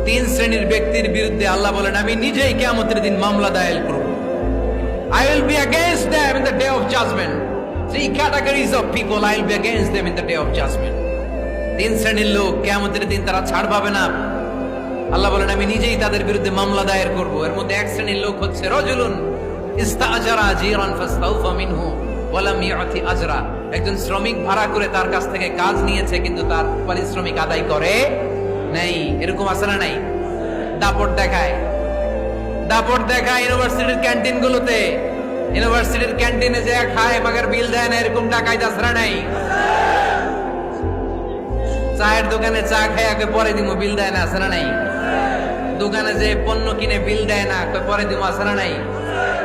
তিন শ্রেণীর ব্যক্তির বিরুদ্ধে আল্লাহ বলেন আমি নিজেই কিয়ামতের দিন মামলা দায়ের করব। I will be against them in the day of judgment. Three categories of people I will be against them in the day of judgment. তিন শ্রেণীর লোক কিয়ামতের দিন তারা ছাড় পাবে না। আল্লাহ বলেন আমি নিজেই তাদের বিরুদ্ধে মামলা দায়ের করব। এর মধ্যে এক শ্রেণীর লোক হচ্ছে রাজুলুন ইস্তাআজারা জিরান ফাস্তাউফা মিনহু ওয়া লাম ইউতি আজরা। একজন শ্রমিক ভাড়া করে তার কাছ থেকে কাজ নিয়েছে কিন্তু তার পারিশ্রমিক আদায় করে নাই। এরকম আছে না নাই? দাপট দেখায় ইউনিভার্সিটির ক্যান্টিন গুলোতে, ইউনিভার্সিটির ক্যান্টিনে যে খায় মাগার বিল দেয় না, এরকম টাকায় দাসরা নাই। চায়ের দোকানে চা খায় পরে দিমু বিল দেয় না, আছে না নাই? দোকানে যে পণ্য কিনে বিল দেয় না, পরে দিমু, আছে না নাই?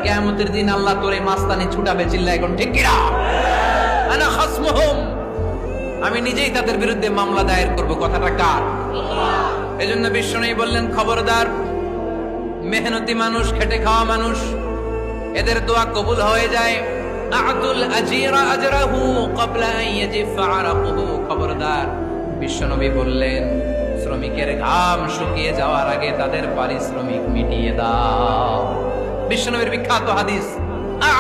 কিয়ামতের দিন আল্লাহ তোরে মাস্তানি ছুটাবে, চিল্লা এখন ঠিক কিনা? আনা খাসমুহুম, আমি নিজেই তাদের বিরুদ্ধে মামলা দায়ের করব। কথাটা কার? এজন্য বিশ্বনবী বললেন খবরদার, মেহনতি মানুষ, খেটে খাওয়া মানুষ, এদের দোয়া কবুল হয়ে যায়। আতুল আজিরা আজরাহু ক্বাবলা আন ইয়াজিফা আরাকুহু। খবরদার, বিশ্বনবী বললেন শ্রমিকের ঘাম শুকিয়ে যাওয়ার আগে তাদের পারিশ্রমিক মিটিয়ে দাও। বিশ্বনবীর বিখ্যাত হাদিস,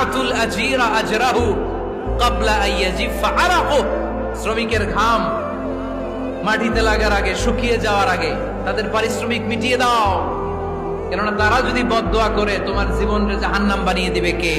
আতুল আজিরা আজরাহু ক্বাবলা আন ইয়াজিফা আরাকুহু। শ্রমিকের ঘাম মাটিতে লাগার আগে, শুকিয়ে যাওয়ার আগে তাদের পারিশ্রমিক মিটিয়ে দাও। কেননা তারা যদি বদদোয়া করে তোমার জীবনকে জাহান্নাম বানিয়ে দিবে কে?